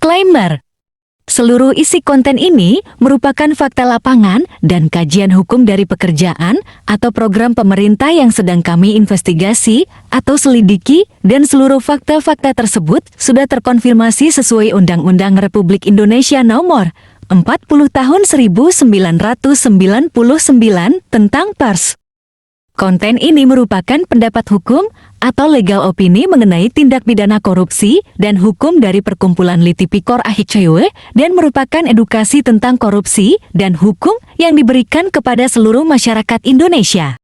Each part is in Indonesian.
Disclaimer: seluruh isi konten ini merupakan fakta lapangan dan kajian hukum dari pekerjaan atau program pemerintah yang sedang kami investigasi atau selidiki, dan seluruh fakta-fakta tersebut sudah terkonfirmasi sesuai Undang-Undang Republik Indonesia Nomor 40 Tahun 1999 tentang Pers. Konten ini merupakan pendapat hukum atau legal opini mengenai tindak pidana korupsi dan hukum dari Perkumpulan Litipikor AHCW dan merupakan edukasi tentang korupsi dan hukum yang diberikan kepada seluruh masyarakat Indonesia.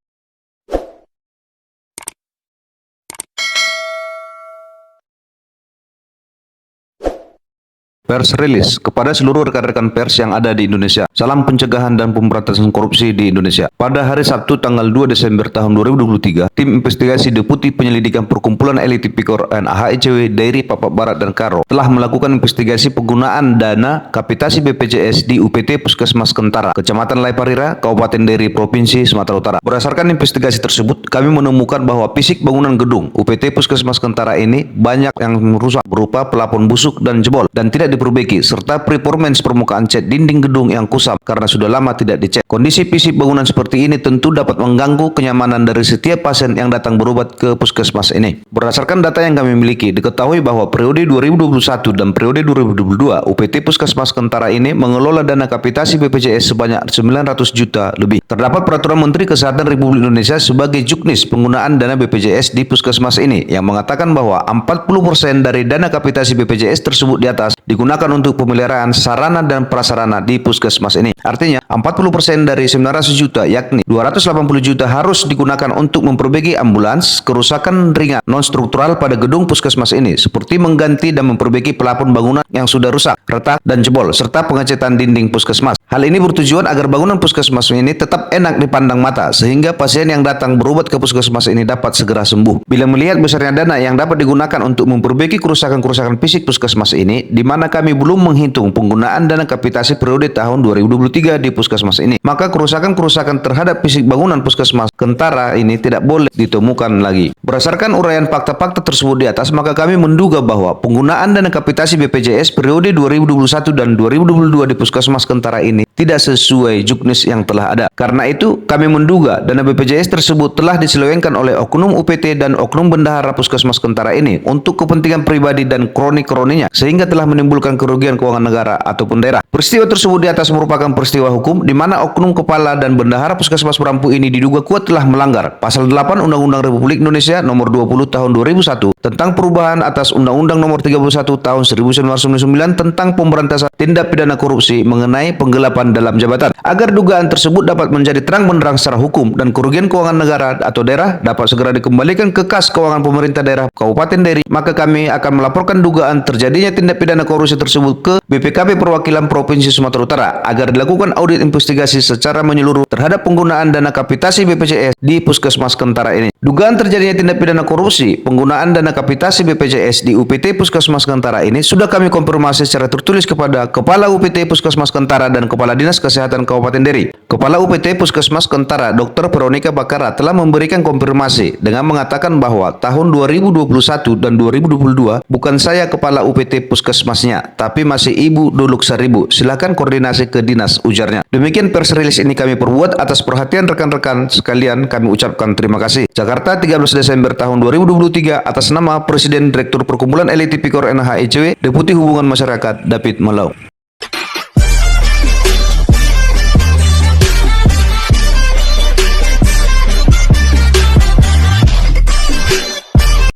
Pers rilis kepada seluruh rekan-rekan pers yang ada di Indonesia. Salam pencegahan dan pemberantasan korupsi di Indonesia. Pada hari Sabtu tanggal 2 Desember tahun 2023, tim investigasi Deputi Penyelidikan Perkumpulan Elit Tipikor AHCW Daerah Papua Barat dan Karo telah melakukan investigasi penggunaan dana kapitasi BPJS di UPT Puskesmas Kentara, Kecamatan Laiparira, Kabupaten Daerah Provinsi Sumatera Utara. Berdasarkan investigasi tersebut, kami menemukan bahwa fisik bangunan gedung UPT Puskesmas Kentara ini banyak yang rusak berupa pelapon busuk dan jebol dan tidak diperbaiki, serta performance permukaan cat dinding gedung yang kusam karena sudah lama tidak dicek. Kondisi fisik bangunan seperti ini tentu dapat mengganggu kenyamanan dari setiap pasien yang datang berobat ke puskesmas ini. Berdasarkan data yang kami miliki, diketahui bahwa periode 2021 dan periode 2022 UPT Puskesmas Kentara ini mengelola dana kapitasi BPJS sebanyak 900 juta lebih. Terdapat peraturan Menteri Kesehatan Republik Indonesia sebagai juknis penggunaan dana BPJS di puskesmas ini yang mengatakan bahwa 40% dari dana kapitasi BPJS tersebut di atas digunakan untuk pemeliharaan sarana dan prasarana di puskesmas ini. Artinya 40% dari 900 juta yakni 280 juta harus digunakan untuk memperbaiki ambulans, kerusakan ringan non-struktural pada gedung puskesmas ini seperti mengganti dan memperbaiki pelapon bangunan yang sudah rusak, retak dan jebol, serta pengecatan dinding puskesmas. Hal ini bertujuan agar bangunan puskesmas ini tetap enak dipandang mata sehingga pasien yang datang berobat ke puskesmas ini dapat segera sembuh. Bila melihat besarnya dana yang dapat digunakan untuk memperbaiki kerusakan-kerusakan fisik puskesmas ini, di mana kami belum menghitung penggunaan dana kapitasi periode tahun 2023 di puskesmas ini, maka kerusakan-kerusakan terhadap fisik bangunan puskesmas Kentara ini tidak boleh ditemukan lagi. Berdasarkan uraian fakta-fakta tersebut di atas, maka kami menduga bahwa penggunaan dana kapitasi BPJS periode 2021 dan 2022 di puskesmas Kentara ini tidak sesuai juknis yang telah ada. Karena itu, kami menduga dana BPJS tersebut telah diselewengkan oleh oknum UPT dan oknum bendahara puskesmas Kentara ini untuk kepentingan pribadi dan kroni-kroninya, sehingga telah menimbulkan kerugian keuangan negara ataupun daerah. Peristiwa tersebut di atas merupakan peristiwa hukum di mana oknum kepala dan bendahara puskesmas Merampu ini diduga kuat telah melanggar Pasal 8 Undang-Undang Republik Indonesia Nomor 20 Tahun 2001 tentang perubahan atas Undang-Undang Nomor 31 Tahun 1999 tentang pemberantasan tindak pidana korupsi mengenai penggelapan dalam jabatan. Agar dugaan tersebut dapat menjadi terang benderang secara hukum dan kerugian keuangan negara atau daerah dapat segera dikembalikan ke kas keuangan pemerintah daerah Kabupaten Daerah, maka kami akan melaporkan dugaan terjadinya tindak pidana korupsi tersebut ke BPKP Perwakilan Provinsi Sumatera Utara agar dilakukan audit investigasi secara menyeluruh terhadap penggunaan dana kapitasi BPJS di Puskesmas Kentara ini. Dugaan terjadinya tindak pidana korupsi penggunaan dana kapitasi BPJS di UPT Puskesmas Kentara ini sudah kami konfirmasi secara tertulis kepada Kepala UPT Puskesmas Kentara dan Kepala Dinas Kesehatan Kabupaten Daerah. Kepala UPT Puskesmas Kentara Dr. Veronica Bakara telah memberikan konfirmasi dengan mengatakan bahwa tahun 2021 dan 2022 bukan saya Kepala UPT Puskesmasnya, tapi masih Ibu Duluk Saribu. Silakan koordinasi ke dinas, ujarnya. Demikian pers rilis ini kami perbuat atas perhatian rekan-rekan sekalian. Kami ucapkan terima kasih. Jakarta 13 Desember tahun 2023 atas nama Presiden Direktur Perkumpulan Elit Tipikor NHICW Deputi Hubungan Masyarakat David Malau.